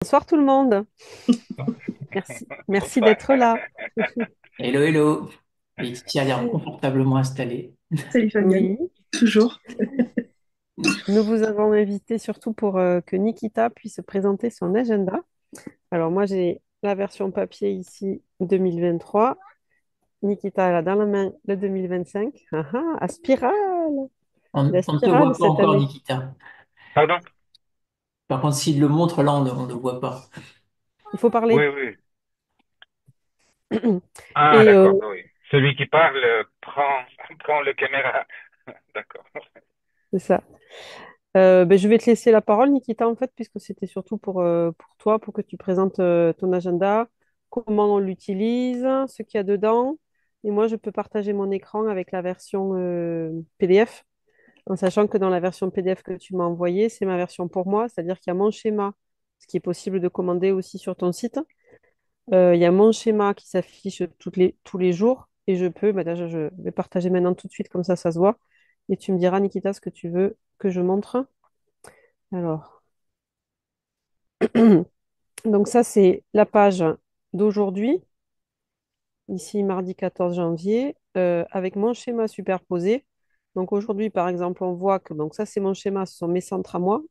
Bonsoir tout le monde. Merci Bonsoir. d'être là. Hello, hello. Laetitia a l'air confortablement installée. Salut Fabienne, Oui, toujours. nous vous avons invité surtout pour que Nikita puisse présenter son agenda. Alors moi j'ai la version papier ici 2023. Nikita elle a dans la main le 2025. Ah ah, à spirale. La On ne te spirale voit pas cette encore, année. Nikita. Pardon? Par contre, s'il le montre, là, on ne le voit pas. Il faut Oui, parler. oui. Ah, Et d'accord, oui. Celui qui parle prend le caméra. D'accord. c'est ça. Je vais te laisser la parole, Nikita, en fait, puisque c'était surtout pour toi, pour que tu présentes ton agenda, comment on l'utilise, ce qu'il y a dedans. Et moi, je peux partager mon écran avec la version PDF, en sachant que dans la version PDF que tu m'as envoyée, c'est ma version pour moi, c'est-à-dire qu'il y a mon schéma, ce qui est possible de commander aussi sur ton site. Il y a mon schéma qui s'affiche tous les jours, et je peux, bah, déjà, je vais partager maintenant tout de suite, comme ça se voit. Et tu me diras, Nikita, ce que tu veux que je montre. Alors. Donc ça, c'est la page d'aujourd'hui, ici mardi 14 janvier, avec mon schéma superposé. Donc aujourd'hui, par exemple, on voit que donc ça, c'est mon schéma, ce sont mes centres à moi.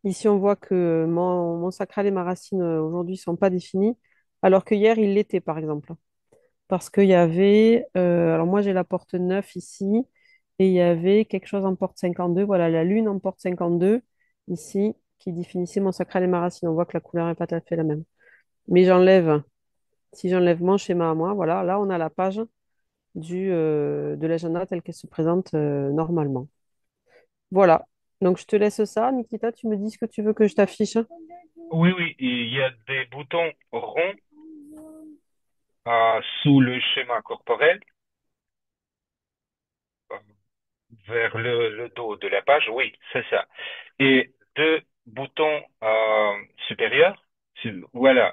Ici, on voit que mon sacral et ma racine aujourd'hui ne sont pas définis, alors que hier, il l'était, par exemple. Parce qu'il y avait, alors moi, j'ai la porte 9 ici, et il y avait quelque chose en porte 52. Voilà, la lune en porte 52 ici, qui définissait mon sacral et ma racine. On voit que la couleur n'est pas tout à fait la même. Mais si j'enlève mon schéma à moi, voilà, là on a la page de l'agenda telle qu'elle se présente normalement. Voilà. Donc je te laisse ça. Nikita, tu me dis ce que tu veux que je t'affiche. Oui, oui, il y a des boutons ronds sous le schéma corporel, euh, vers le dos de la page. Oui, c'est ça. Et deux boutons supérieurs. Voilà.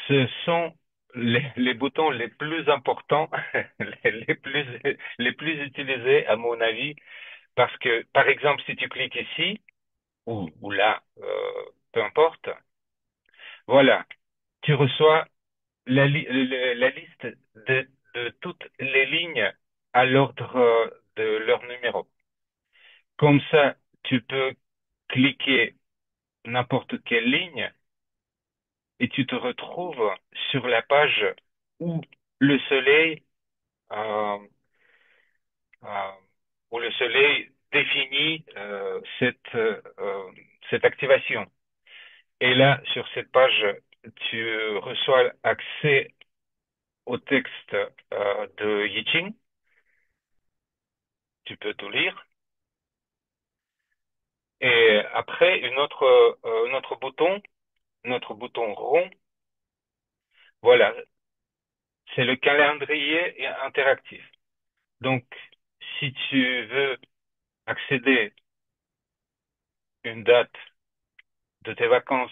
Ce sont les boutons les plus importants, les plus utilisés, à mon avis, parce que, par exemple, si tu cliques ici, ou là, peu importe, voilà, tu reçois la liste de toutes les lignes à l'ordre de leur numéro. Comme ça, tu peux cliquer n'importe quelle ligne et tu te retrouves sur la page où le soleil, euh, euh, où le soleil définit cette activation. Et là, sur cette page, tu reçois accès au texte de I Ching. Tu peux tout lire. Et après, notre bouton rond, voilà, c'est le calendrier interactif. Donc, si tu veux accéder à une date de tes vacances,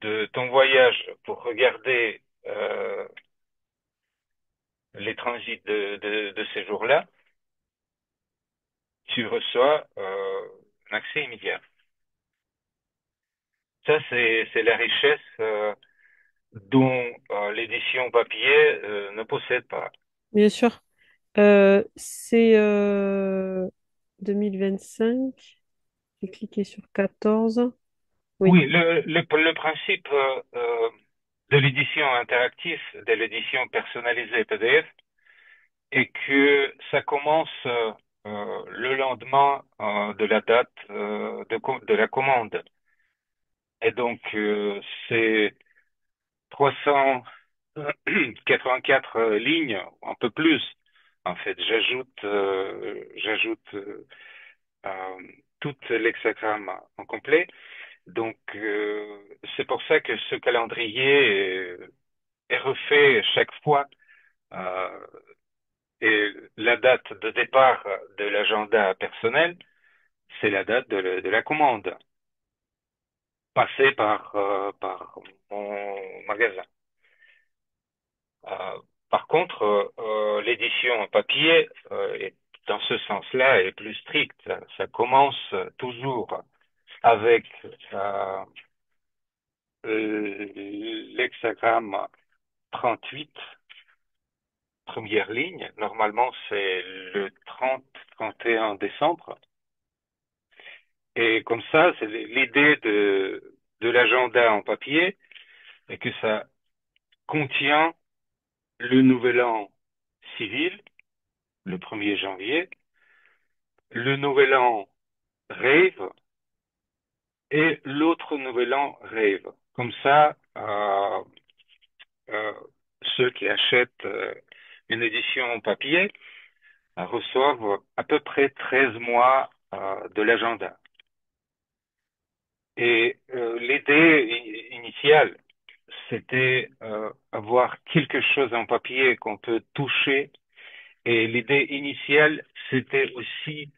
de ton voyage, pour regarder les transits de ces jours-là, tu reçois un accès immédiat. Ça, c'est la richesse dont l'édition papier ne possède pas. Bien sûr. C'est 2025. J'ai cliqué sur 14. Oui. Oui, le principe de l'édition interactive, de l'édition personnalisée PDF, est que ça commence le lendemain de la date de la commande. Et donc, c'est 384 lignes, un peu plus. En fait, j'ajoute euh, tout l'hexagramme en complet. Donc, c'est pour ça que ce calendrier est refait chaque fois. euh, et la date de départ de l'agenda personnel, c'est la date de la commande, passée par mon magasin. Euh, Par contre, l'édition en papier est, dans ce sens-là, est plus stricte. Ça commence toujours avec euh, l'hexagramme 38, première ligne. Normalement, c'est le 30-31 décembre. Et comme ça, c'est l'idée de l'agenda en papier, et que ça contient le nouvel an civil, le 1er janvier, le nouvel an rave et l'autre nouvel an rave. Comme ça, euh, ceux qui achètent une édition en papier reçoivent à peu près 13 mois de l'agenda. Et l'idée initiale, c'était avoir quelque chose en papier qu'on peut toucher. Et l'idée initiale, c'était aussi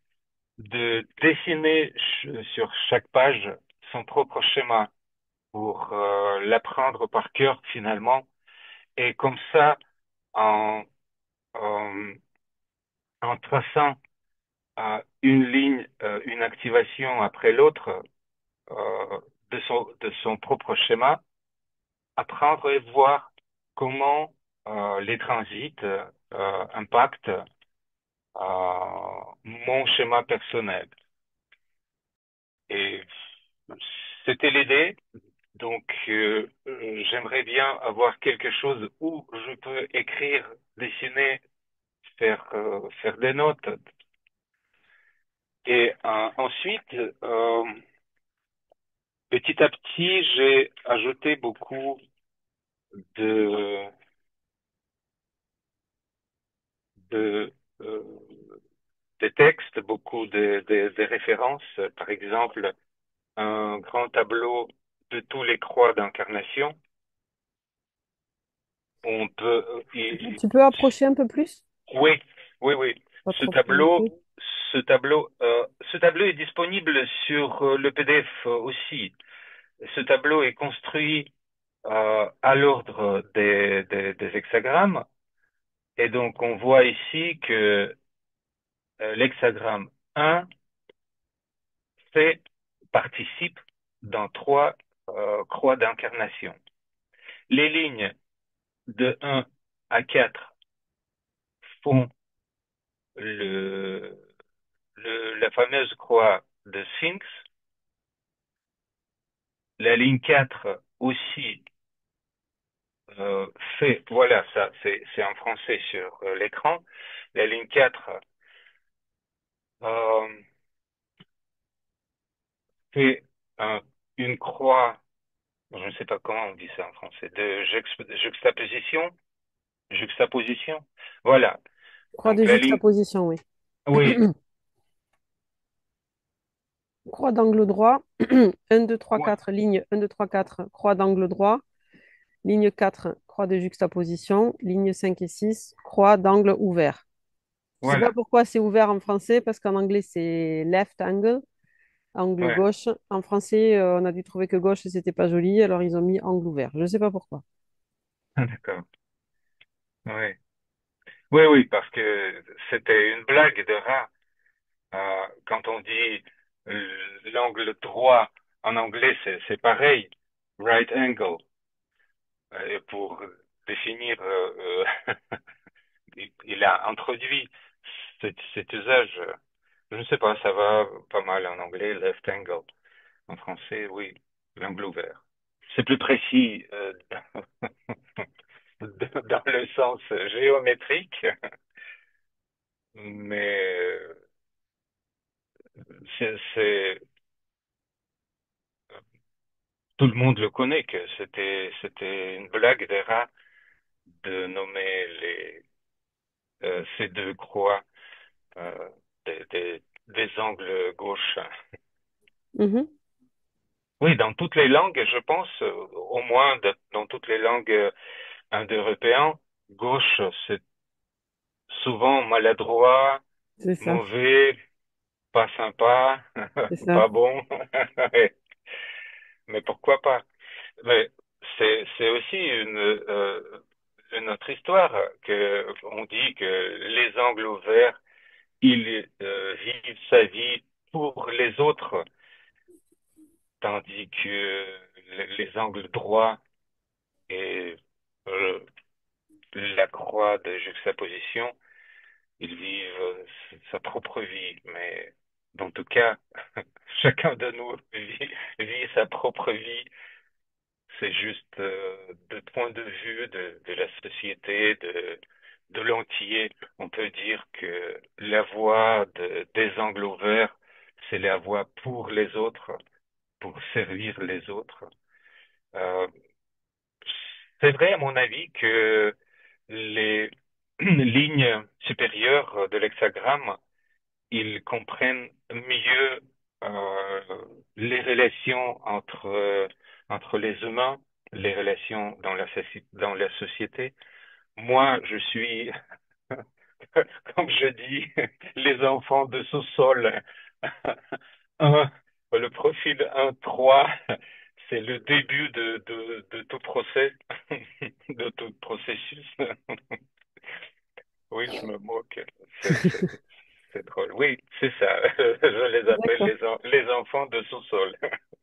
de dessiner sur chaque page son propre schéma pour l'apprendre par cœur finalement. Et comme ça, en, en, en traçant une ligne, une activation après l'autre de son propre schéma, apprendre et voir comment les transits impactent mon schéma personnel. Et c'était l'idée. Donc, j'aimerais bien avoir quelque chose où je peux écrire, dessiner, faire des notes. Et ensuite, petit à petit, j'ai ajouté beaucoup de, de, euh, des textes, beaucoup de références. Par exemple, un grand tableau de tous les croix d'incarnation. On peut, Tu peux approcher un peu plus? oui, oui, oui. Pas Ce trop tableau, prononcé. ce tableau est disponible sur le PDF aussi. Ce tableau est construit à l'ordre des hexagrammes. Et donc, on voit ici que l'hexagramme 1 fait, participe dans trois croix d'incarnation. Les lignes de 1 à 4 font le, la fameuse croix de Sphinx. La ligne 4 aussi euh, fait, voilà, ça c'est en français sur l'écran. La ligne 4 euh, fait une croix, je ne sais pas comment on dit ça en français, de juxtaposition, juxtaposition. Voilà. Croix Donc de la ligne, juxtaposition, oui. oui, Croix d'angle droit. 1, 2, 3, ouais, 4, ligne 1, 2, 3, 4, croix d'angle droit. Ligne 4, croix de juxtaposition. Ligne 5 et 6, croix d'angle ouvert. Je ne sais pas voilà, pourquoi c'est ouvert en français, parce qu'en anglais, c'est left angle, angle ouais, gauche. En français, on a dû trouver que gauche, c'était pas joli, alors ils ont mis angle ouvert. Je ne sais pas pourquoi. d'accord, ouais. Oui, oui, parce que c'était une blague de rat. Quand on dit l'angle droit en anglais, c'est pareil, right angle. Et pour définir, il a introduit cet usage. Je ne sais pas, ça va pas mal en anglais, left angle. En français, oui, l'angle ouvert. C'est plus précis dans le sens géométrique, mais c'est tout le monde le connaît que c'était une blague des rats de nommer ces deux croix euh, des angles gauches. Mhm. Oui, dans toutes les langues, je pense, au moins dans toutes les langues indo-européennes, gauche, c'est souvent maladroit, C'est ça, mauvais, pas sympa, c'est ça. pas bon. Mais pourquoi pas? Mais c'est aussi une autre histoire que on dit que les angles ouverts, ils vivent sa vie pour les autres, tandis que les angles droits droit de juxtaposition, ils vivent sa propre vie. Mais dans tout cas, chacun de nous vit sa propre vie. C'est juste de point de vue de la société, de l'entier. On peut dire que la voie des angles ouverts, c'est la voie pour les autres, pour servir les autres. Euh, c'est vrai, à mon avis, que les lignes supérieures de l'hexagramme, ils comprennent mieux euh, les relations entre les humains, les relations dans la société. Moi, je suis, comme je dis, les enfants de sous-sol. Un- le profil 1-3, c'est le début de tout procès, de tout processus. Oui, je me moque. C'est, c'est, c'est drôle. Oui, c'est ça. Je les appelle D'accord. les enfants de sous-sol,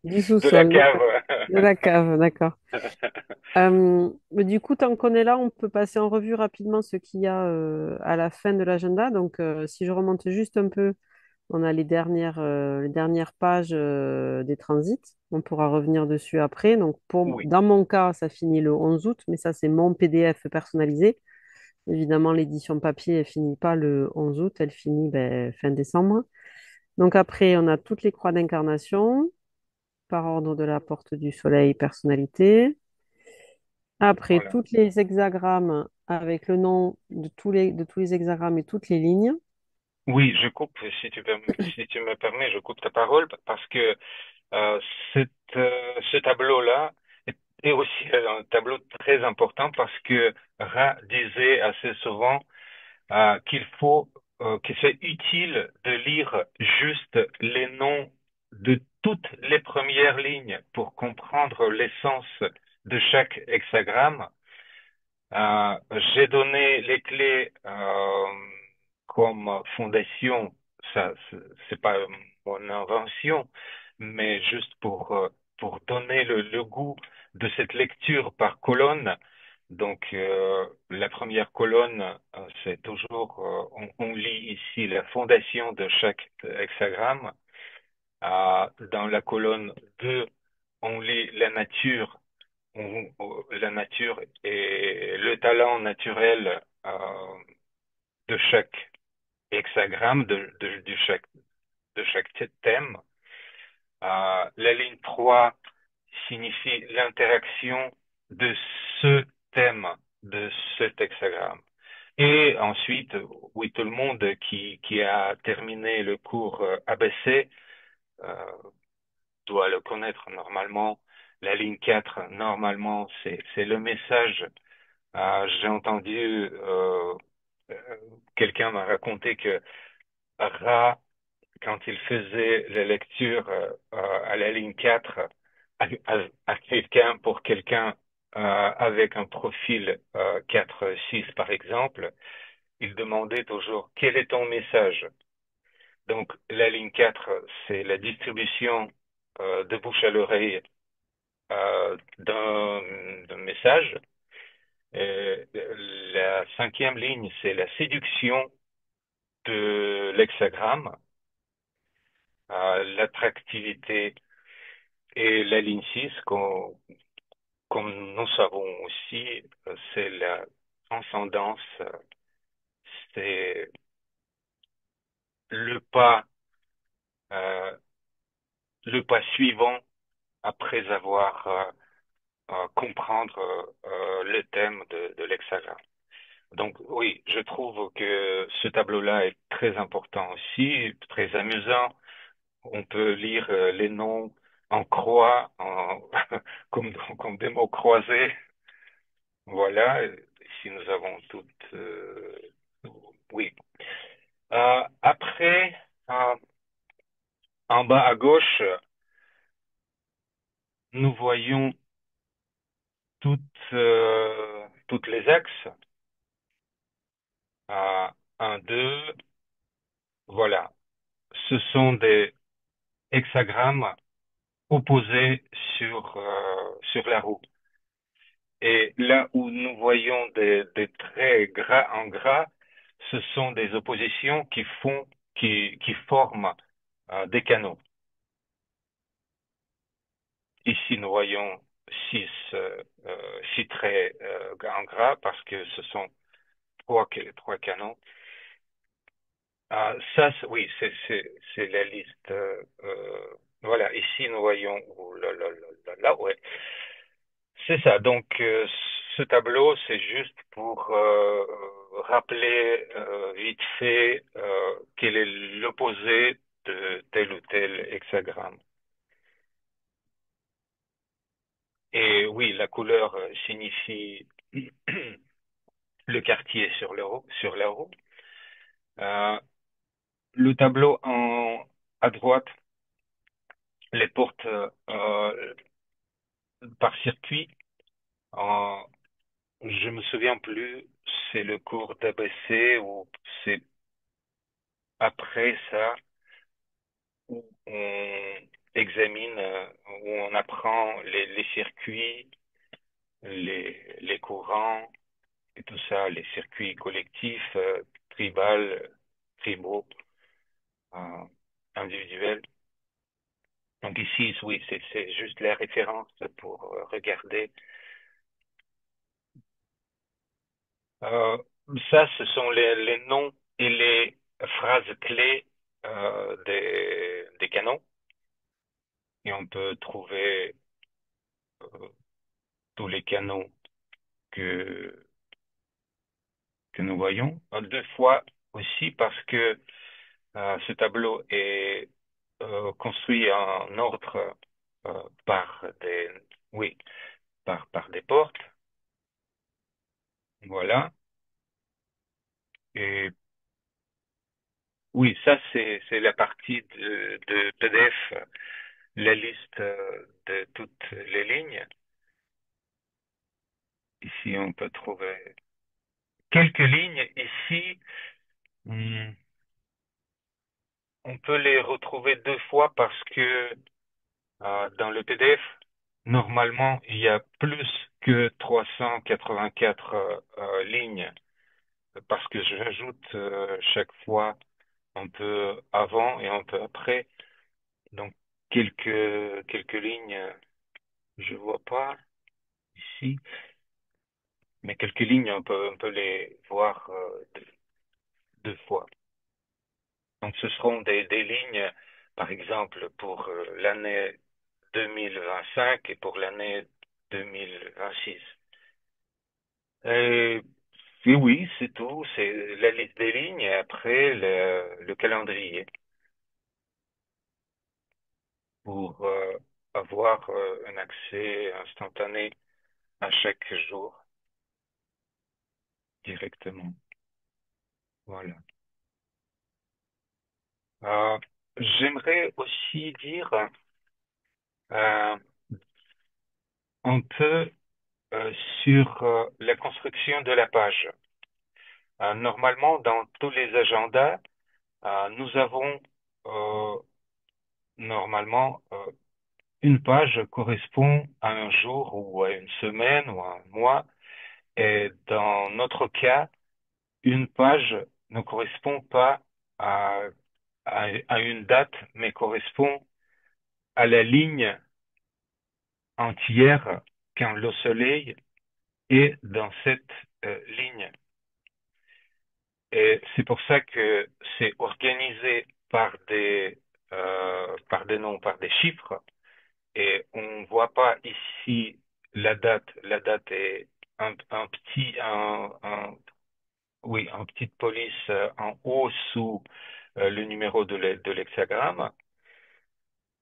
Du de la sous-sol, cave. d'accord. De la cave, d'accord. Mais du coup, tant qu'on est là, on peut passer en revue rapidement ce qu'il y a à la fin de l'agenda. Donc, si je remonte juste un peu, on a les dernières pages des transits. On pourra revenir dessus après. Donc, Oui, dans mon cas, ça finit le 11 août, mais ça, c'est mon PDF personnalisé. Évidemment, l'édition papier, elle finit pas le 11 août, elle finit ben, fin décembre. Donc, après, on a toutes les croix d'incarnation par ordre de la porte du soleil, personnalité. Après, voilà. toutes les hexagrammes avec le nom de tous les hexagrammes et toutes les lignes. Oui, je coupe, si tu me permets, je coupe ta parole parce que euh, ce tableau-là est aussi un tableau très important parce que Ra disait assez souvent que c'est utile de lire juste les noms de toutes les premières lignes pour comprendre l'essence de chaque hexagramme. Euh, j'ai donné les clés comme fondation. Ça, c'est pas mon invention, mais juste pour donner le goût de cette lecture par colonne. Donc, la première colonne, c'est toujours, on lit ici la fondation de chaque hexagramme. Dans la colonne 2, on lit la nature, la nature et le talent naturel de chaque hexagramme, de chaque thème. La ligne 3 signifie l'interaction de ce thème, de cet hexagramme. Et ensuite, oui, tout le monde qui a terminé le cours ABC euh, doit le connaître normalement. La ligne 4, normalement, c'est le message. J'ai entendu euh, quelqu'un m'a raconté que Ra, quand il faisait la lecture à la ligne 4 à quelqu'un, pour quelqu'un avec un profil 4-6 par exemple, il demandait toujours quel est ton message. Donc la ligne 4, c'est la distribution de bouche à l'oreille d'un message. La cinquième ligne, c'est la séduction de l'hexagramme, l'attractivité. Et la ligne 6, comme nous savons aussi, c'est la transcendance, c'est le pas, euh, le pas suivant après avoir comprendre le thème de l'hexagramme. Donc oui, je trouve que ce tableau-là est très important aussi, très amusant. On peut lire les noms en croix, comme des mots croisés. Voilà, ici nous avons toutes. Oui. Après, euh, en bas à gauche, nous voyons toutes les axes. 1, 2, voilà. Ce sont des hexagrammes opposés sur la roue. Et là où nous voyons des traits gras en gras, ce sont des oppositions qui forment des canaux. Ici, nous voyons six traits en gras parce que ce sont trois canaux. Oui, c'est la liste. Voilà, ici, nous voyons. Oh là là là là là, ouais. C'est ça. Donc, ce tableau, c'est juste pour rappeler vite fait quel est l'opposé de tel ou tel hexagramme. Et oui, la couleur signifie le quartier sur la roue. Euh, le tableau à droite, les portes par circuit. En, je me souviens plus, c'est le cours d'ABC ou c'est après ça où on examine, où on apprend les circuits, les courants et tout ça, les circuits collectifs, tribaux, euh, individuels. Donc ici, oui, c'est juste la référence pour regarder. Euh, Ça, ce sont les noms et les phrases clés des canons. Et on peut trouver euh, tous les canons que, que nous voyons. Deux fois aussi parce que ce tableau est construit en ordre par des, oui, par des portes. Voilà. Et oui, ça, c'est la partie de PDF, la liste de toutes les lignes. Ici, on peut trouver quelques lignes. Ici, hmm, on peut les retrouver deux fois parce que dans le PDF, normalement, il y a plus que 384 lignes parce que j'ajoute chaque fois un peu avant et un peu après. Donc, quelques lignes, je vois pas ici, mais quelques lignes, on peut les voir deux fois. Donc, ce seront des lignes, par exemple, pour l'année 2025 et pour l'année 2026. Et, et oui, c'est tout. C'est la liste des lignes et après le calendrier pour avoir un accès instantané à chaque jour directement. Voilà. Euh, J'aimerais aussi dire euh, un peu sur la construction de la page. Normalement, dans tous les agendas, nous avons euh, normalement une page correspond à un jour ou à une semaine ou à un mois. Et dans notre cas, une page ne correspond pas à, à une date, mais correspond à la ligne entière quand le soleil est dans cette ligne. Et c'est pour ça que c'est organisé par des noms, par des chiffres. Et on ne voit pas ici la date. La date est oui, en petite police en haut sous le numéro de l'hexagramme.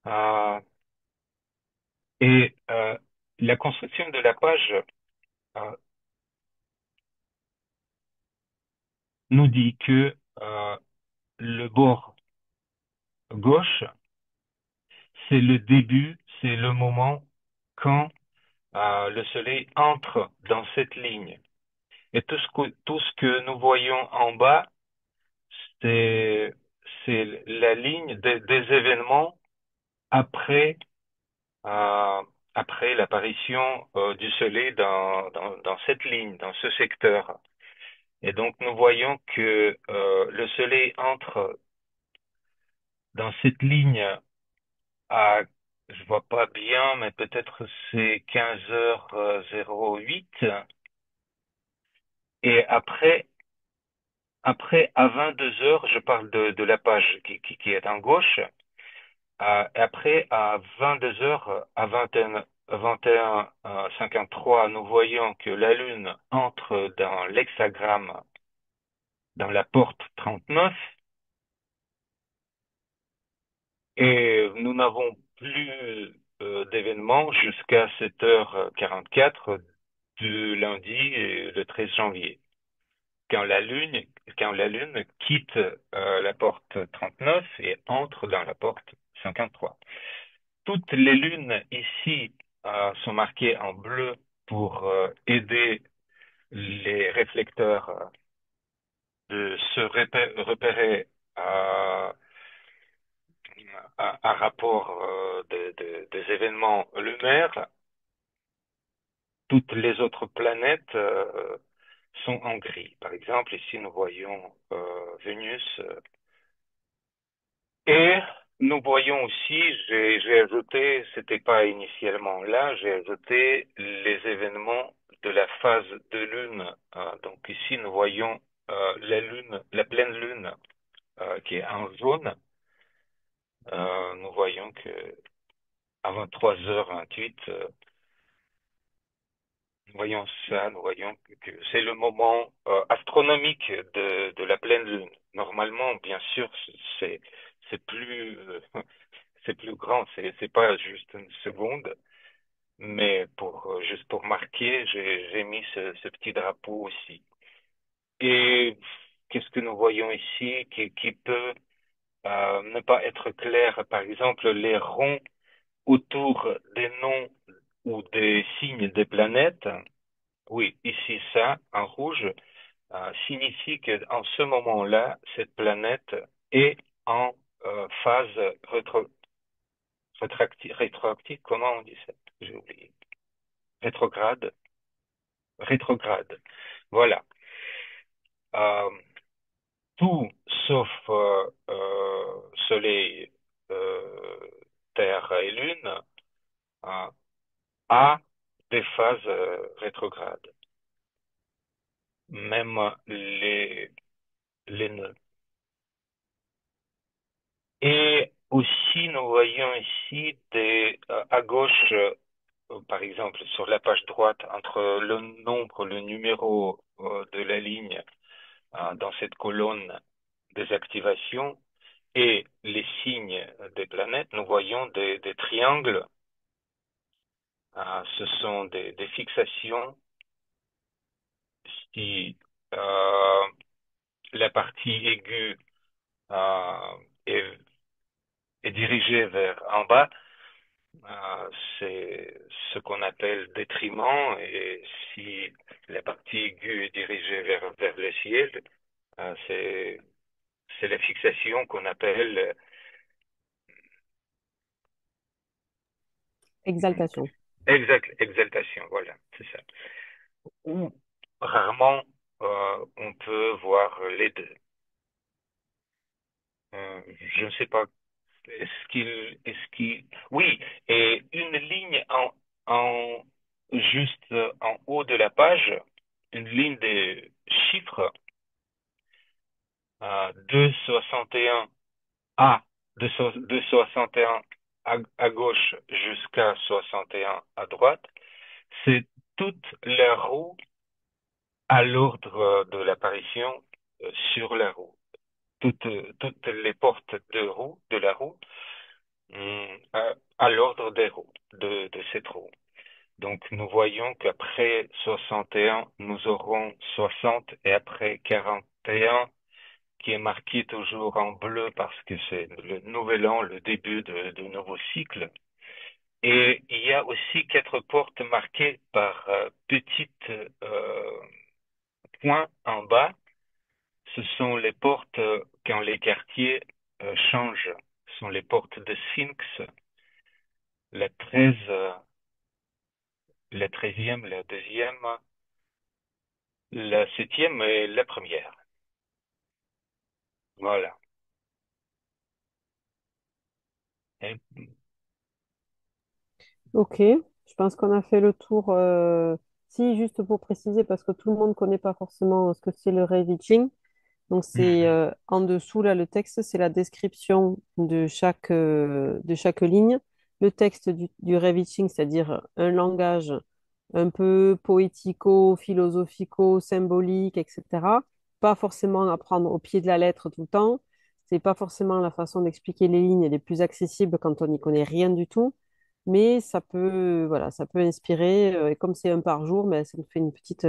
Euh, et la construction de la page euh, nous dit que le bord gauche, c'est le début, c'est le moment quand le soleil entre dans cette ligne. Et tout ce que nous voyons en bas, c'est, c'est la ligne des événements après après l'apparition du soleil dans cette ligne, dans ce secteur. Et donc nous voyons que le soleil entre dans cette ligne à, je vois pas bien, mais peut-être c'est 15h08. Et après à 22 heures, je parle de la page qui est en gauche. Après, à 22 heures, à 21h53, nous voyons que la Lune entre dans l'hexagramme, dans la porte 39, et nous n'avons plus d'événements jusqu'à 7h44 du lundi le 13 janvier, quand quand la Lune quitte la porte 39 et entre dans la porte 53. Toutes les lunes ici sont marquées en bleu pour aider les réflecteurs de se repérer à, à rapport des événements lunaires. Toutes les autres planètes sont en gris. Par exemple, ici nous voyons Vénus. Et nous voyons aussi, j'ai ajouté, c'était pas initialement là, j'ai ajouté les événements de la phase de lune. Donc ici, nous voyons la lune, la pleine lune qui est en jaune. Nous voyons que à 23h28, nous voyons ça, nous voyons que c'est le moment astronomique de la pleine lune. Normalement, bien sûr, c'est plus c'est plus grand, c'est pas juste une seconde, mais pour juste pour marquer, j'ai mis ce petit drapeau aussi. Et qu'est-ce que nous voyons ici qui peut ne pas être clair? Par exemple, les ronds autour des noms ou des signes des planètes. Oui, ici ça, en rouge, signifie qu'en ce moment-là, cette planète est en phase rétroactive, comment on dit ça? J'ai oublié. Rétrograde, rétrograde. Voilà. Euh, Tout sauf Soleil, euh, Terre et Lune euh, a des phases rétrogrades. Même les nœuds. Et aussi, nous voyons ici à gauche, par exemple, sur la page droite, entre le nombre, le numéro de la ligne dans cette colonne des activations et les signes des planètes, nous voyons des triangles. Ce sont des fixations. Si la partie aiguë euh, est, est dirigée vers en bas, c'est ce qu'on appelle détriment, et si la partie aiguë est dirigée vers le ciel, euh, c'est, c'est la fixation qu'on appelle Exaltation. exaltation, voilà, c'est ça. Ou rarement, on peut voir les deux. Je ne sais pas, oui, et une ligne juste en haut de la page, une ligne de chiffres, 2,61 à 2,61 à gauche jusqu'à 61 à droite, c'est toute la roue à l'ordre de l'apparition sur la roue. Toutes les portes de la roue à l'ordre des roues, de cette roue. Donc nous voyons qu'après 61, nous aurons 60 et après 41, qui est marqué toujours en bleu parce que c'est le nouvel an, le début de nouveau cycle. Et il y a aussi quatre portes marquées par petites points en bas. Ce sont les portes quand les quartiers changent. Ce sont les portes de Sphinx, la 13. la 13e, la deuxième, la septième et la première. Voilà. Et- Ok, je pense qu'on a fait le tour. Si, juste pour préciser, parce que tout le monde ne connaît pas forcément ce que c'est le Ravitching. Donc, c'est Mhm. en dessous, là, le texte, c'est la description de chaque ligne. Le texte du Ravitching, c'est-à-dire un langage un peu poético, philosophico, symbolique, etc. Pas forcément à prendre au pied de la lettre tout le temps. C'est pas forcément la façon d'expliquer les lignes les plus accessibles quand on n'y connaît rien du tout. Mais ça peut, voilà, ça peut inspirer. Et comme c'est un par jour, mais ça nous fait une petite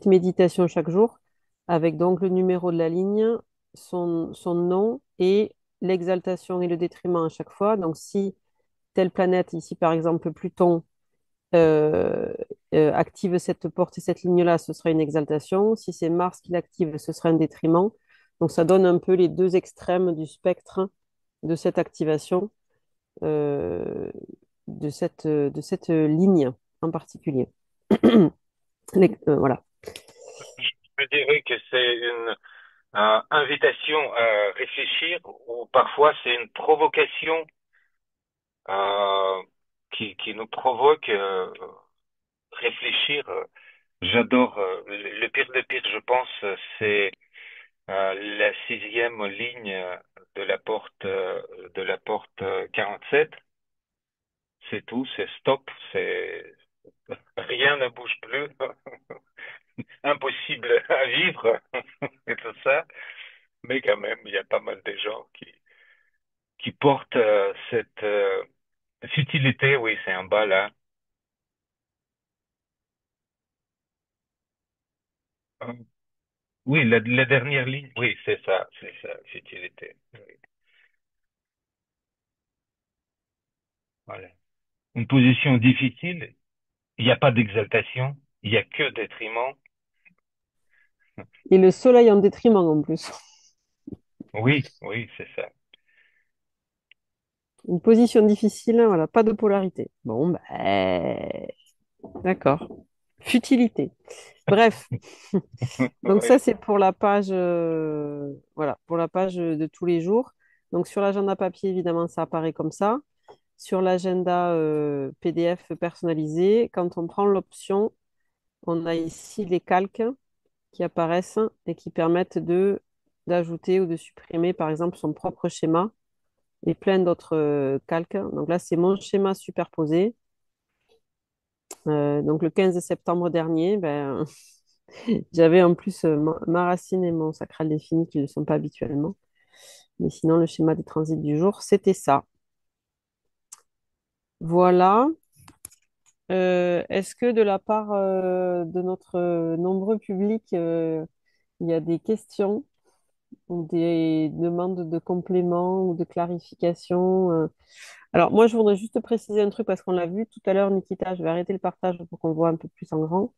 méditation chaque jour avec donc le numéro de la ligne, son nom et l'exaltation et le détriment à chaque fois. Donc si telle planète, ici par exemple Pluton, euh, active cette porte et cette ligne-là, ce sera une exaltation. Si c'est Mars qui l'active, ce sera un détriment. Donc ça donne un peu les deux extrêmes du spectre de cette activation, euh, de cette ligne en particulier. Voilà. Je dirais que c'est une invitation à réfléchir ou parfois c'est une provocation euh, qui nous provoque réfléchir. J'adore le pire de pire, je pense, c'est la sixième ligne de la porte 47. C'est tout, c'est stop, c'est rien ne bouge plus, impossible à vivre et tout ça. Mais quand même, il y a pas mal de gens qui portent cette futilité. Oui, c'est en bas là. Euh, Oui, la dernière ligne. Oui, c'est ça, futilité. Oui, voilà. Une position difficile. Il n'y a pas d'exaltation. Il n'y a que détriment. Et le soleil en détriment en plus. Oui, oui, c'est ça. Une position difficile, voilà, pas de polarité. Bon, ben, d'accord. Futilité. Bref, donc Oui, ça c'est pour la page, voilà, pour la page de tous les jours. Donc sur l'agenda papier, évidemment, ça apparaît comme ça. Sur l'agenda PDF personnalisé, quand on prend l'option, on a ici les calques qui apparaissent et qui permettent de d'ajouter ou de supprimer, par exemple, son propre schéma et plein d'autres calques. Donc là, c'est mon schéma superposé. Donc le 15 septembre dernier, ben, j'avais en plus ma racine et mon sacral défini qui ne le sont pas habituellement. Mais sinon, le schéma des transits du jour, c'était ça. Voilà. Est-ce que de la part de notre nombreux public, il y a des questions ou des demandes de compléments ou de clarification? Alors, moi, je voudrais juste préciser un truc parce qu'on l'a vu tout à l'heure, Nikita. Je vais arrêter le partage pour qu'on voit un peu plus en grand.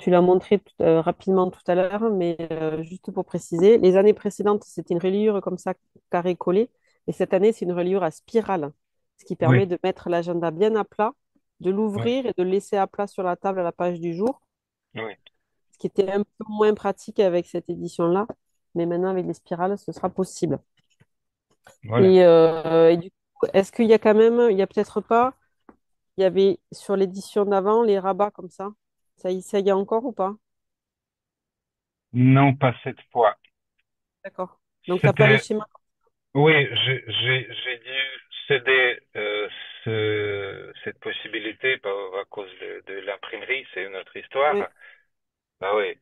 Tu l'as montré rapidement tout à l'heure, mais juste pour préciser, les années précédentes, c'était une reliure comme ça, carré collé, et cette année, c'est une reliure à spirale, ce qui oui, permet de mettre l'agenda bien à plat, de oui, l'ouvrir et de le laisser à plat sur la table à la page du jour, oui. ce qui était un peu moins pratique avec cette édition-là, mais maintenant, avec les spirales, ce sera possible. Voilà. Et du coup, est-ce qu'il y a quand même, il y a peut-être pas, il y avait sur l'édition d'avant les rabats comme ça, ça y est encore ou pas? Non, pas cette fois. D'accord. Donc, t'as pas les C'était, schémas. oui, j'ai dû céder cette possibilité à cause de l'imprimerie, c'est une autre histoire. Oui. Ah oui.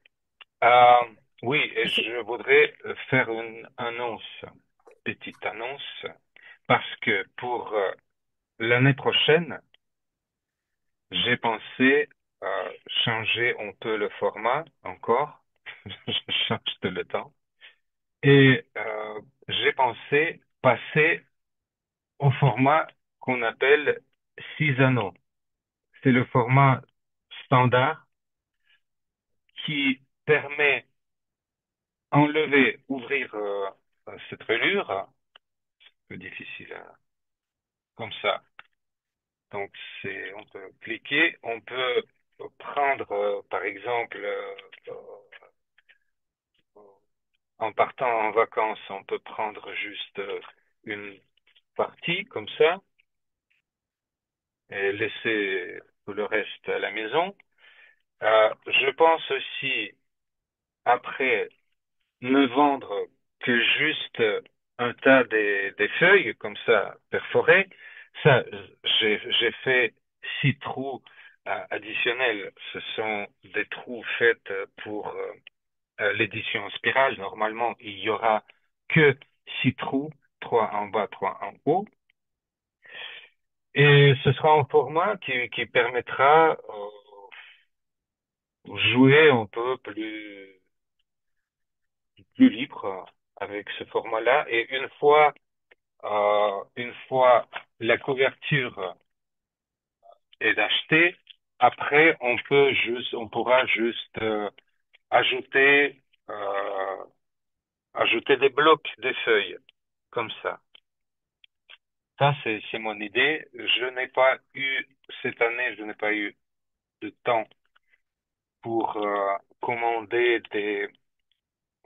Euh, oui, et C'est- je voudrais faire une annonce, petite annonce, parce que pour l'année prochaine, j'ai pensé changer un peu le format encore. Je change tout le temps. Et j'ai pensé passer au format qu'on appelle 6 anneaux. C'est le format standard qui permet enlever, ouvrir cette reliure, un peu difficile comme ça. Donc, on peut cliquer, on peut prendre, par exemple, en partant en vacances, on peut prendre juste une partie comme ça et laisser tout le reste à la maison. Je pense aussi, après, ne vendre que juste un tas des feuilles comme ça perforées. Ça, j'ai fait 6 trous additionnels. Ce sont des trous faits pour l'édition en spirale. Normalement, il y aura que 6 trous, 3 en bas, 3 en haut. Et ce sera un format qui permettra jouer un peu plus libre avec ce format-là. Et une fois la couverture est achetée, après on pourra juste ajouter, euh, ajouter des blocs de feuilles comme ça. Ça, c'est mon idée. Cette année, je n'ai pas eu de temps pour commander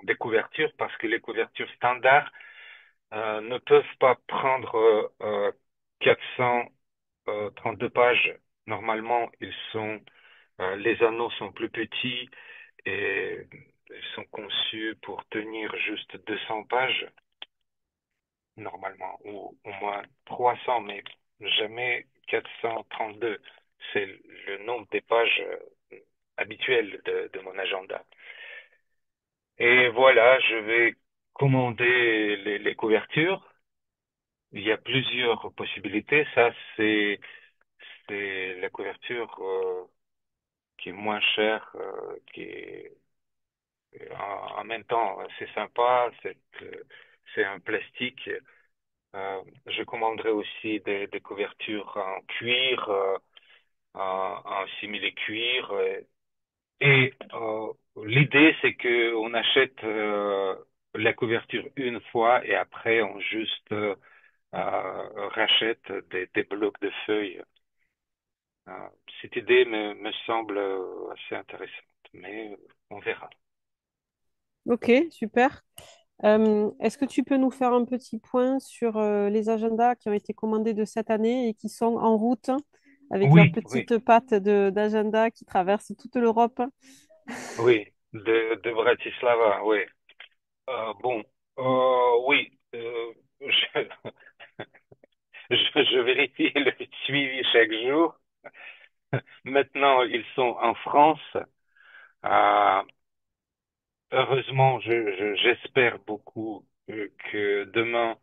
des couvertures parce que les couvertures standards ne peuvent pas prendre 432 pages. Normalement, les anneaux sont plus petits et ils sont conçus pour tenir juste 200 pages, normalement, ou au moins 300, mais jamais 432. C'est le nombre des pages habituelles de mon agenda. Et voilà, je vais commander les couvertures. Il y a plusieurs possibilités. Ça, c'est la couverture qui est moins chère, qui est en même temps c'est sympa. C'est un plastique. Je commanderai aussi des couvertures en cuir, en similé cuir. Et l'idée, c'est que on achète la couverture une fois et après on juste rachète des blocs de feuilles. Euh, Cette idée me semble assez intéressante, mais on verra. Ok, super. Est-ce que tu peux nous faire un petit point sur les agendas qui ont été commandés de cette année et qui sont en route avec leurs Oui, oui, petites pattes d'agenda qui traversent toute l'Europe? oui, de Bratislava, oui. Bon, oui, je, je vérifie le suivi chaque jour. Maintenant, ils sont en France. Euh, Heureusement, j'espère beaucoup que demain,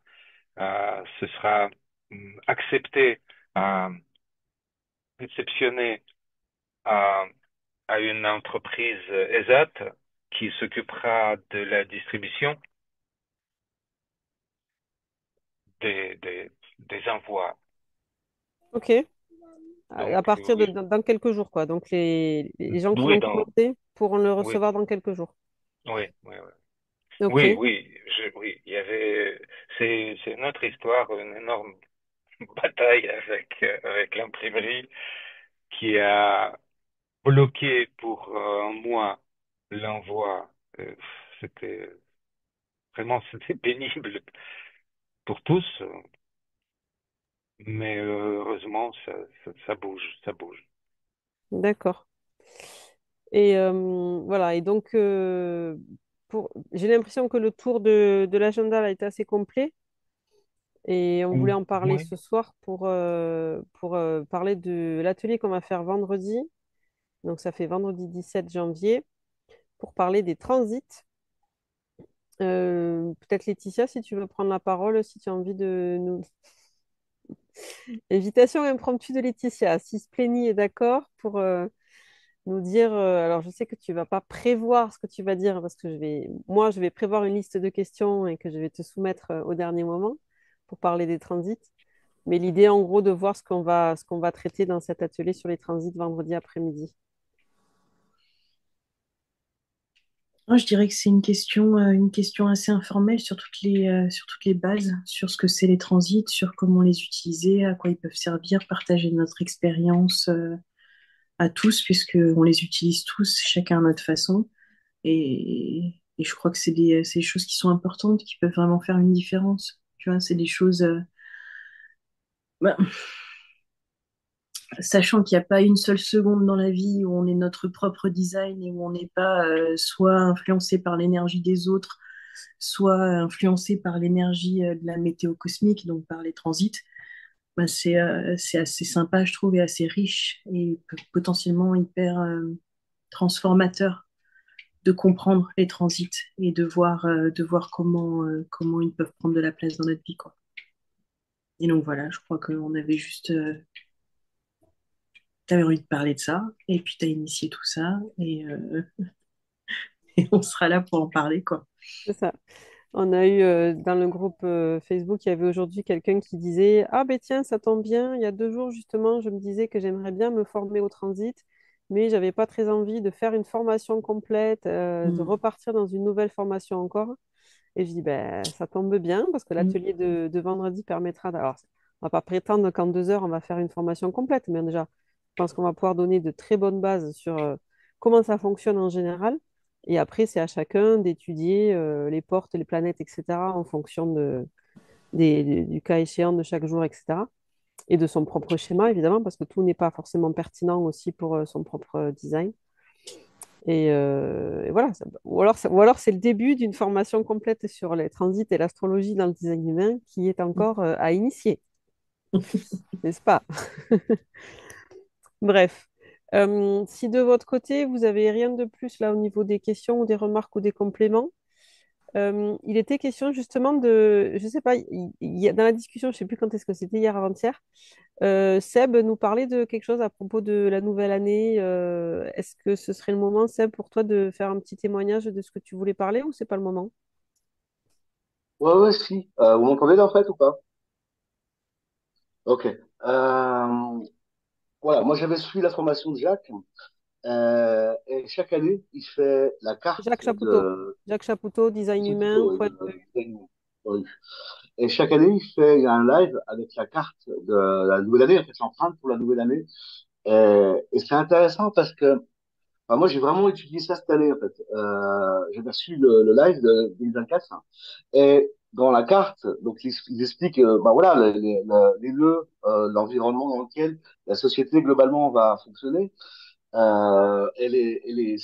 ce sera accepté, euh, réceptionné à, à une entreprise ESAT qui s'occupera de la distribution des envois. Ok. À Donc, partir de oui, dans quelques jours, quoi. Donc les gens qui oui, l'ont commandé pourront le oui, recevoir dans quelques jours. oui, oui, oui. Oui, Ok. oui, oui, c'est notre histoire, une énorme bataille avec l'imprimerie qui a bloqué pour un mois l'envoi. C'était c'était pénible pour tous, mais heureusement ça bouge, ça bouge. D'accord. Et voilà. Et donc, j'ai l'impression que le tour de l'agenda là, a été assez complet. Et on voulait en parler Oui. ce soir pour parler de l'atelier qu'on va faire vendredi. Donc, ça fait vendredi 17 janvier pour parler des transits. Peut-être Laetitia, si tu veux prendre la parole, si tu as envie de nous... Invitation impromptue de Laetitia. Si Splénie est d'accord pour nous dire... alors, je sais que tu vas pas prévoir ce que tu vas dire parce que moi, je vais prévoir une liste de questions et que je vais te soumettre au dernier moment pour parler des transits. Mais l'idée, en gros, de voir ce qu'on va traiter dans cet atelier sur les transits vendredi après-midi. Moi, je dirais que c'est une question assez informelle sur toutes les bases, sur ce que c'est les transits, sur comment les utiliser, à quoi ils peuvent servir, partager notre expérience à tous, puisqu'on les utilise tous, chacun à notre façon. Et je crois que c'est des choses qui sont importantes, qui peuvent vraiment faire une différence. Tu vois, c'est des choses, bah, sachant qu'il n'y a pas une seule seconde dans la vie où on est notre propre design et où on n'est pas soit influencé par l'énergie des autres, soit influencé par l'énergie de la météo cosmique, donc par les transits. Bah, c'est assez sympa, je trouve, et assez riche et potentiellement hyper transformateur de comprendre les transits et de voir comment ils peuvent prendre de la place dans notre vie, quoi. Et donc voilà, je crois qu'on avait juste, t'avais envie de parler de ça, et puis t'as initié tout ça, et on sera là pour en parler, quoi. C'est ça. On a eu dans le groupe Facebook, il y avait aujourd'hui quelqu'un qui disait: Ah, ben tiens, ça tombe bien, il y a 2 jours justement, je me disais que j'aimerais bien me former au transit, mais j'avais pas très envie de faire une formation complète, de Mm. repartir dans une nouvelle formation encore. Et je dis: Ben, ça tombe bien parce que Mm. l'atelier de vendredi permettra. Alors, on va pas prétendre qu'en 2 heures, on va faire une formation complète, mais déjà, je pense qu'on va pouvoir donner de très bonnes bases sur comment ça fonctionne en général. Et après, c'est à chacun d'étudier les portes, les planètes, etc., en fonction du cas échéant de chaque jour, etc. Et de son propre schéma, évidemment, parce que tout n'est pas forcément pertinent aussi pour son propre design. Et voilà. Ou alors c'est le début d'une formation complète sur les transits et l'astrologie dans le design humain qui est encore à initier, n'est-ce pas? Bref. Si de votre côté, vous avez rien de plus là au niveau des questions ou des remarques ou des compléments, il était question justement de, je sais pas, dans la discussion, je sais plus quand est-ce que c'était, hier avant-hier, Seb nous parlait de quelque chose à propos de la nouvelle année. Est-ce que ce serait le moment, Seb, pour toi de faire un petit témoignage de ce que tu voulais parler ou c'est pas le moment? Ouais, ouais, si. Vous m'entendez là en fait ou pas? Ok. Voilà, moi j'avais suivi la formation de Jacques et chaque année il fait la carte Jacques Chapoutot. de Jacques Chapoutot, design c'est humain, plutôt, point de vue. oui. Et chaque année il y a un live avec la carte de la nouvelle année, en fait l'empreinte pour la nouvelle année. Et c'est intéressant parce que enfin, moi j'ai vraiment étudié ça cette année en fait. J'ai reçu le live de 2024. Et dans la carte, donc ils expliquent bah voilà, les lieux, l'environnement dans lequel la société globalement va fonctionner, les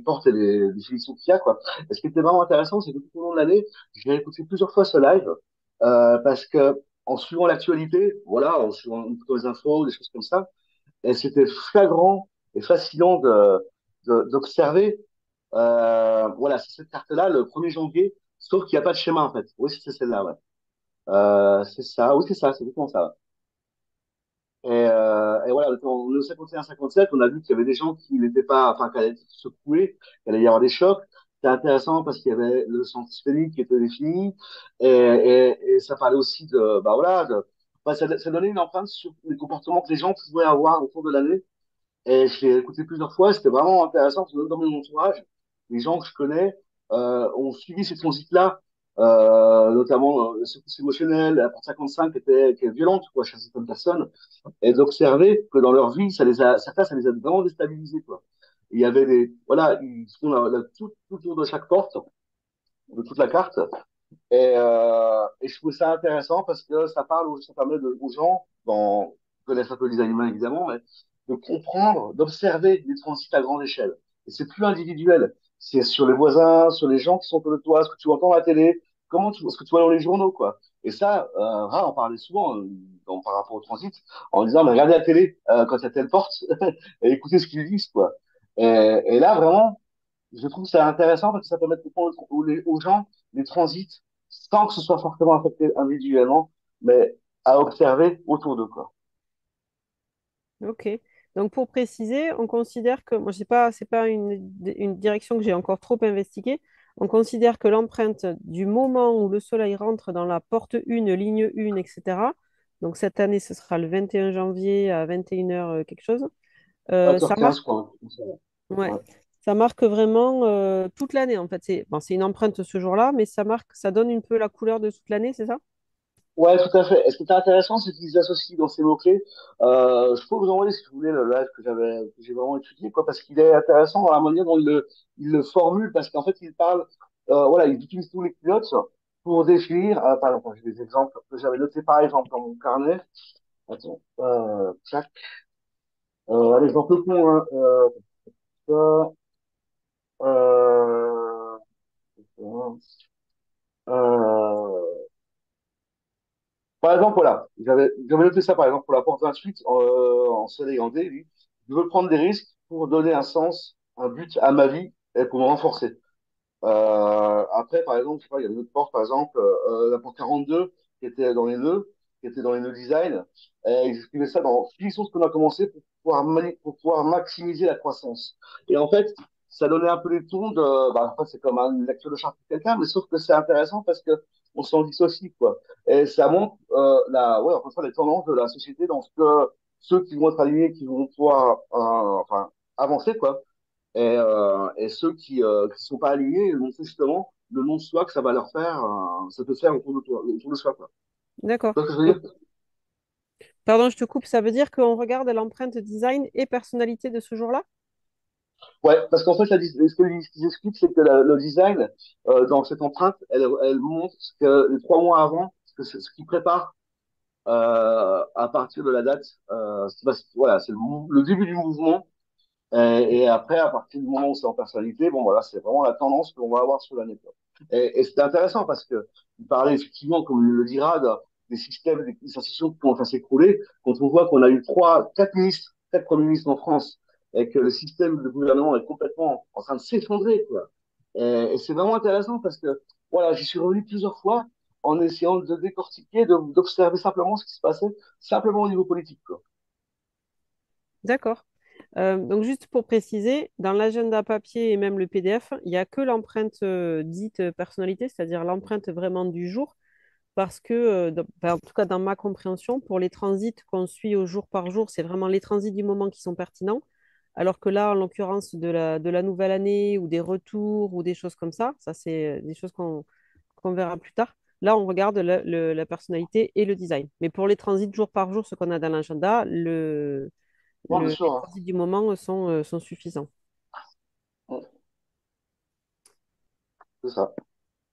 portes et les définitions qu'il y a, quoi. Et ce qui était vraiment intéressant, c'est que tout au long de l'année, j'ai écouté plusieurs fois ce live, parce que en suivant l'actualité, voilà, en suivant les infos, des choses comme ça, et c'était flagrant et fascinant d'observer. Voilà, c'est cette carte-là, le 1er janvier, sauf qu'il n'y a pas de schéma, en fait. Oui, c'est celle-là, ouais. C'est ça, oui, c'est ça, c'est exactement ça. Et voilà, le 51-57, on a vu qu'il y avait des gens qui n'étaient pas, enfin, qui allaient être secoués, qu'il allait y avoir des chocs. C'était intéressant parce qu'il y avait le centre sphérique qui était défini, et ça parlait aussi de, bah voilà, enfin, ça donnait une empreinte sur les comportements que les gens pouvaient avoir au cours de l'année. Et je l'ai écouté plusieurs fois, c'était vraiment intéressant, parce que même dans mon entourage, les gens que je connais ont suivi ces transits-là, notamment le secousse émotionnelle, la porte 55 qui est violente quoi, chez certaines personnes, et d'observer que dans leur vie, certains, ça les a vraiment déstabilisés. Quoi. Il y avait des, voilà, ils font tout autour de chaque porte, de toute la carte, et je trouve ça intéressant parce que ça permet aux gens, qui connaissent un peu le design humain évidemment, mais de comprendre, d'observer les transits à grande échelle. Et c'est plus individuel. C'est sur les voisins, sur les gens qui sont autour de toi, ce que tu entends à la télé, ce que tu vois dans les journaux, quoi. Et ça, Ra en parlait souvent par rapport au transit, en disant, mais regardez la télé quand il y a telle porte et écoutez ce qu'ils disent, quoi. Et là, vraiment, je trouve ça intéressant parce que ça permet de comprendre aux gens les transits sans que ce soit forcément affecté individuellement, mais à observer autour d'eux, quoi. Ok. Donc pour préciser, on considère que, moi, c'est pas une direction que j'ai encore trop investiguée. On considère que l'empreinte du moment où le soleil rentre dans la porte 1, ligne 1, etc. Donc cette année, ce sera le 21 janvier à 21 heures quelque chose. Ça marche. 20h15, quoi. Ouais. Ouais. Ça marque vraiment toute l'année, en fait. C'est bon, c'est une empreinte ce jour-là, mais ça marque, ça donne un peu la couleur de toute l'année, c'est ça? Ouais, tout à fait. Et ce qui est intéressant, c'est qu'ils associent dans ces mots-clés. Je peux vous envoyer, si vous voulez, le live que j'ai vraiment étudié, quoi, parce qu'il est intéressant dans la manière dont il le formule, parce qu'en fait, il parle, voilà, il utilise tous les pilotes pour définir, par exemple, j'ai des exemples que j'avais notés par exemple dans mon carnet. Attends, tac, un exemple con, hein, ça, euh, euh, par exemple, voilà, j'avais noté ça par exemple pour la porte 28 en soleil en D, lui. Je veux prendre des risques pour donner un sens, un but à ma vie et pour me renforcer. Après, par exemple, je sais pas, il y a une autre porte, par exemple, la porte 42 qui était dans les nœuds, qui était dans les nœuds design. Et ils écrivaient ça dans finissons ce qu'on a commencé pour pour pouvoir maximiser la croissance. Et en fait, ça donnait un peu les tons de, bah, en fait, c'est comme une lecture de charte de quelqu'un, mais sauf que c'est intéressant parce que on s'en dissocie, quoi. Et ça montre, ouais, encore une fois, les tendances de la société dans ce que ceux qui vont être alignés, qui vont pouvoir, enfin, avancer, quoi et ceux qui sont pas alignés, ils vont justement le nom de soi que ça va leur faire, ça peut faire autour de toi, autour de soi, quoi. D'accord. Tu vois ce que je veux Donc, dire? pardon, je te coupe. Ça veut dire qu'on regarde l'empreinte design et personnalité de ce jour-là? Ouais, parce qu'en fait, ce qu'ils expliquent, c'est que le design, dans cette empreinte, elle montre ce que les 3 mois avant, ce qui prépare à partir de la date, voilà, c'est le début du mouvement. Et après, à partir du moment où c'est en personnalité, bon, voilà, c'est vraiment la tendance que l'on va avoir sur l'année, quoi. Et c'était intéressant parce que il parlait effectivement, comme le dira, des systèmes, des institutions qui ont à s'écrouler. Quand on voit qu'on a eu quatre ministres, quatre premiers ministres en France, et que le système de gouvernement est complètement en train de s'effondrer, quoi. Et c'est vraiment intéressant parce que, voilà, j'y suis revenu plusieurs fois en essayant de décortiquer, d'observer simplement ce qui se passait, simplement au niveau politique, quoi. D'accord. Donc, juste pour préciser, dans l'agenda papier et même le PDF, il n'y a que l'empreinte dite personnalité, c'est-à-dire l'empreinte vraiment du jour, parce que, en tout cas dans ma compréhension, pour les transits qu'on suit au jour par jour, c'est vraiment les transits du moment qui sont pertinents, alors que là, en l'occurrence de la nouvelle année ou des retours ou des choses comme ça c'est des choses qu'on verra plus tard. Là, on regarde la personnalité et le design. Mais pour les transits jour par jour, ce qu'on a dans l'agenda, Bon, bien les sûr, transits du moment sont suffisants. hein. C'est ça.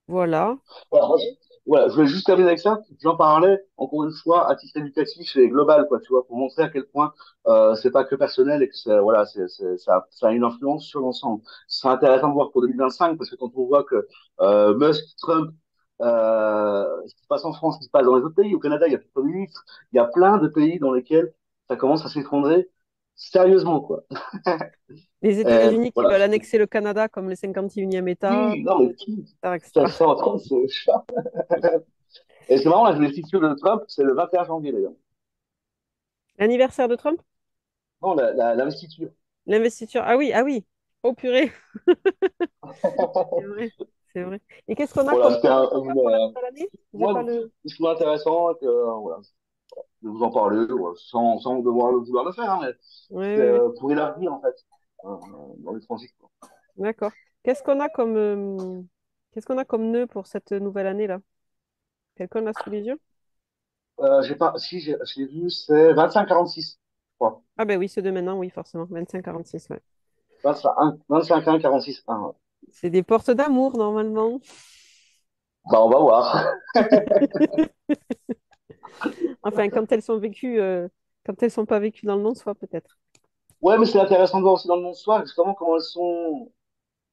Voilà. Voilà, voilà, je voulais juste terminer avec ça. J'en parlais, encore une fois, à titre éducatif et global, quoi, tu vois, pour montrer à quel point c'est pas que personnel et que voilà, ça a une influence sur l'ensemble. C'est intéressant de voir pour 2025 parce que quand on voit que Musk, Trump, ce qui se passe en France, ce qui se passe dans les autres pays, au Canada, il y a plus de Premier ministre, il y a plein de pays dans lesquels ça commence à s'effondrer sérieusement, quoi. Les États-Unis qui Voilà. veulent annexer le Canada comme le 51e État, Oui, non, mais etc., ça etc. serait en train de se... Et c'est marrant, la investiture de Trump, c'est le 21 janvier d'ailleurs. L'anniversaire de Trump? Non, l'investiture. L'investiture. Ah oui, ah oui. Oh purée, c'est vrai, c'est vrai. Et qu'est-ce qu'on a Voilà, comme c'était pour la nouvelle année? J'ai pas moi, le. je trouve intéressant que, voilà, de vous en parler, voilà, sans devoir le vouloir le faire, hein, mais Oui, c'est oui, oui. pour élargir en fait euh, dans les transits, quoi. D'accord. Qu'est-ce qu'on a comme nœud pour cette nouvelle année-là? Quelqu'un l'a sous les yeux? J'ai pas, si j'ai vu, c'est 25-46, je crois. Ah ben oui, ceux de maintenant, oui, forcément. 25-46, ouais. 25-1, 46-1. Ouais. C'est des portes d'amour, normalement. Bah, on va voir. Enfin, quand elles sont pas vécues dans le non-soi, peut-être. Ouais, mais c'est intéressant de voir aussi dans le monde soir, justement, comment elles sont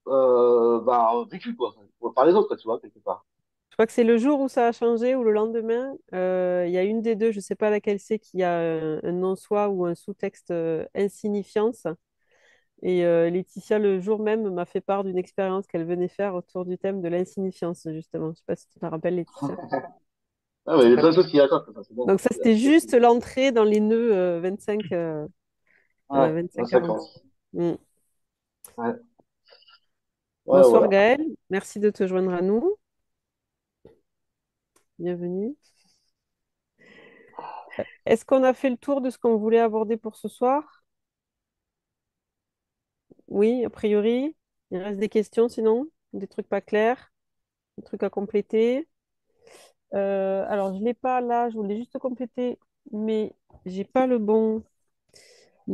bah, vécues, quoi, par les autres, quoi, tu vois, quelque part. Je crois que c'est le jour où ça a changé ou le lendemain. Il y a une des deux, je ne sais pas laquelle c'est, qui a un non-soi ou un sous-texte insignifiance. Et Laetitia, le jour même, m'a fait part d'une expérience qu'elle venait faire autour du thème de l'insignifiance, justement. Je ne sais pas si tu te rappelles, Laetitia. Ah, mais il y a plein de choses qui racontent, ça, c'est bon. Donc ça, c'était juste l'entrée dans les nœuds 25, Ouais, 25-46. 50. Mm. Ouais, ouais, Bonsoir voilà. Gaëlle, merci de te joindre à nous. Bienvenue. Est-ce qu'on a fait le tour de ce qu'on voulait aborder pour ce soir? Oui, a priori. Il reste des questions sinon, des trucs pas clairs, des trucs à compléter. Alors, je ne l'ai pas là, je voulais juste compléter, mais j'ai pas le bon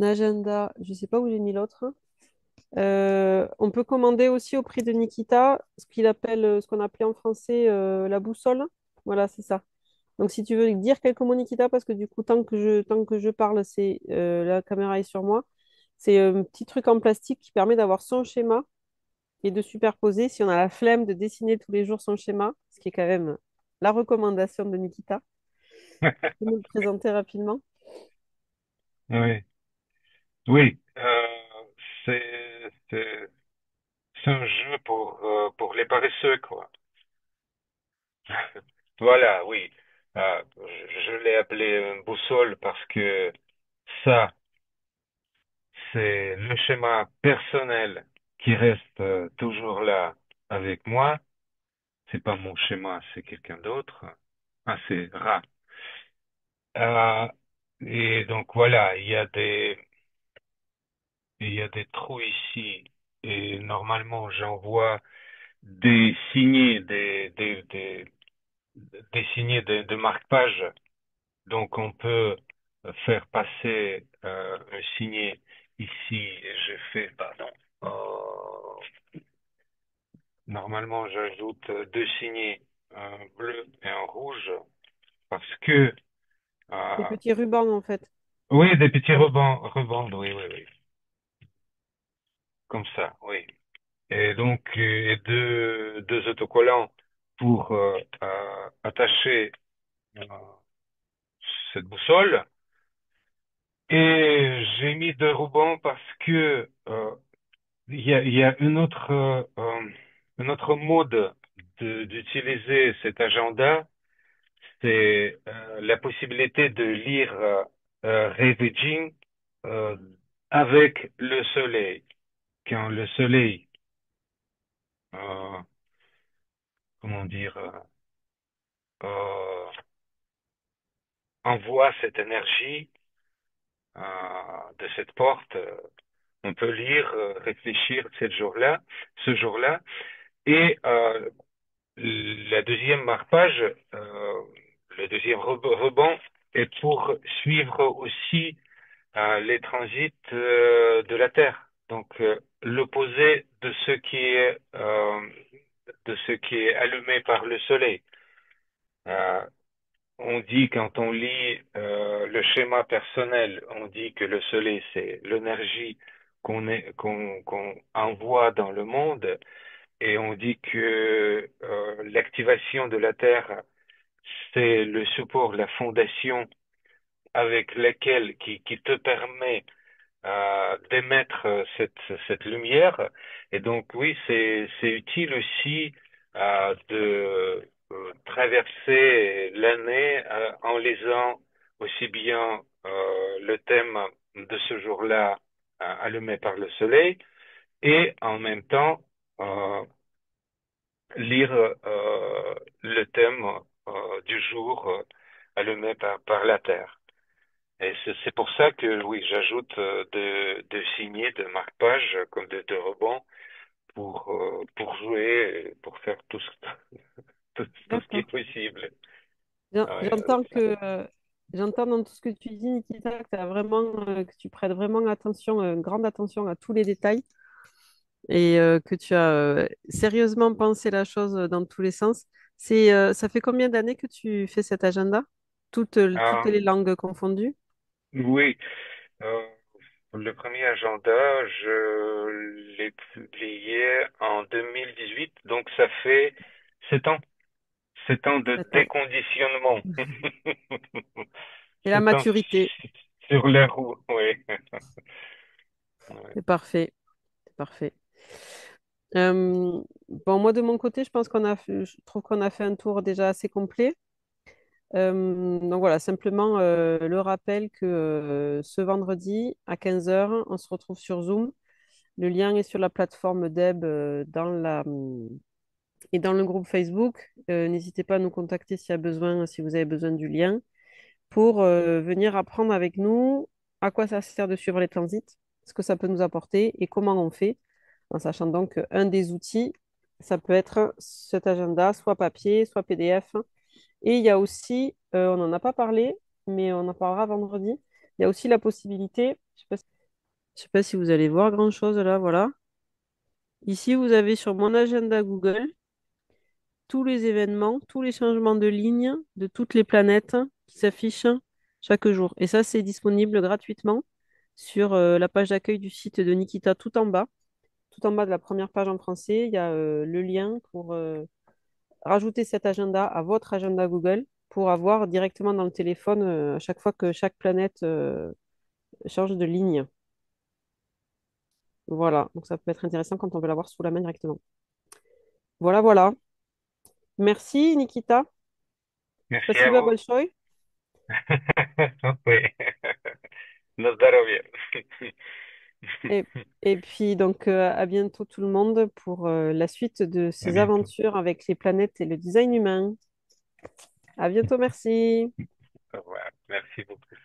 agenda. Je ne sais pas où j'ai mis l'autre. On peut commander aussi au prix de Nikita ce qu'on appelait en français la boussole. Voilà, c'est ça. Donc, si tu veux dire quelques mots, Nikita, parce que du coup, tant que je parle, la caméra est sur moi. C'est un petit truc en plastique qui permet d'avoir son schéma et de superposer si on a la flemme de dessiner tous les jours son schéma, ce qui est quand même la recommandation de Nikita. Tu peux nous le présenter rapidement? Oui, oui. C'est c'est un jeu pour les paresseux, quoi. Voilà, oui. Je l'ai appelé boussole parce que ça, c'est le schéma personnel qui reste toujours là avec moi. C'est pas mon schéma, c'est quelqu'un d'autre. Ah, c'est Ra. Euh, et donc voilà, il y a des trous ici. Et normalement, j'envoie des signés, des signés de marque-page. Donc, on peut faire passer un signet ici. Je fais, pardon. Normalement, j'ajoute deux signets, un bleu et un rouge, parce que, Des euh, petits rubans, en fait. oui, des petits rubans, oui, oui, oui, comme ça, oui. Et donc, deux autocollants pour attacher euh, cette boussole. Et j'ai mis deux rubans parce que il y a une autre mode d'utiliser cet agenda, c'est la possibilité de lire Ravaging euh, avec le soleil. Quand le soleil, euh, comment dire, euh, envoie cette énergie de cette porte, on peut lire, réfléchir ce jour-là. Et la deuxième marque-page, le deuxième rebond est pour suivre aussi les transits de la Terre. Donc l'opposé de ce qui est allumé par le Soleil. Euh, on dit quand on lit le schéma personnel, on dit que le Soleil c'est l'énergie qu'on envoie dans le monde et on dit que l'activation de la Terre c'est le support, la fondation avec laquelle qui te permet d'émettre cette lumière. Et donc oui, c'est utile aussi de traverser l'année en lisant aussi bien le thème de ce jour-là allumé par le soleil et en même temps euh, lire le thème du jour allumé par la Terre. Et c'est pour ça que oui, j'ajoute de signets, de marque-page, comme de rebonds, pour jouer, et pour faire tout ce qui D'accord. est possible. Ouais, avec J'entends ça. j'entends dans tout ce que tu dis, Nikita, que tu prêtes vraiment attention, grande attention à tous les détails et que tu as sérieusement pensé la chose dans tous les sens. Ça fait combien d'années que tu fais cet agenda? Toutes Ah, les langues confondues? oui, euh, le premier agenda, je l'ai publié en 2018, donc ça fait 7 ans. 7 ans de 7 ans. déconditionnement. Et la 7 ans maturité, sur les roues, oui. Ouais. c'est parfait, c'est parfait. Bon, moi de mon côté, je trouve qu'on a fait un tour déjà assez complet. Donc voilà, simplement le rappel que ce vendredi à 15 heures, on se retrouve sur Zoom. Le lien est sur la plateforme Deb et dans le groupe Facebook. N'hésitez pas à nous contacter s'il y a besoin, si vous avez besoin du lien, pour venir apprendre avec nous à quoi ça sert de suivre les transits. ce que ça peut nous apporter et comment on fait, en sachant donc qu'un des outils, ça peut être cet agenda, soit papier, soit PDF. Et il y a aussi, on n'en a pas parlé, mais on en parlera vendredi, il y a aussi la possibilité, je sais pas si vous allez voir grand-chose là, voilà. Ici, vous avez sur mon agenda Google tous les événements, tous les changements de ligne de toutes les planètes qui s'affichent chaque jour. Et ça, c'est disponible gratuitement sur la page d'accueil du site de Nikita tout en bas. Tout en bas de la première page en français, il y a le lien pour rajouter cet agenda à votre agenda Google pour avoir directement dans le téléphone à chaque fois que chaque planète change de ligne. Voilà, donc ça peut être intéressant quand on veut l'avoir sous la main directement. Voilà, voilà. Merci, Nikita. Merci à Спасибо vous. большое. Oui. На здоровье. Et, et puis, donc, à bientôt tout le monde pour la suite de À ces bientôt. aventures avec les planètes et le design humain. À bientôt, merci. Au revoir. Merci beaucoup.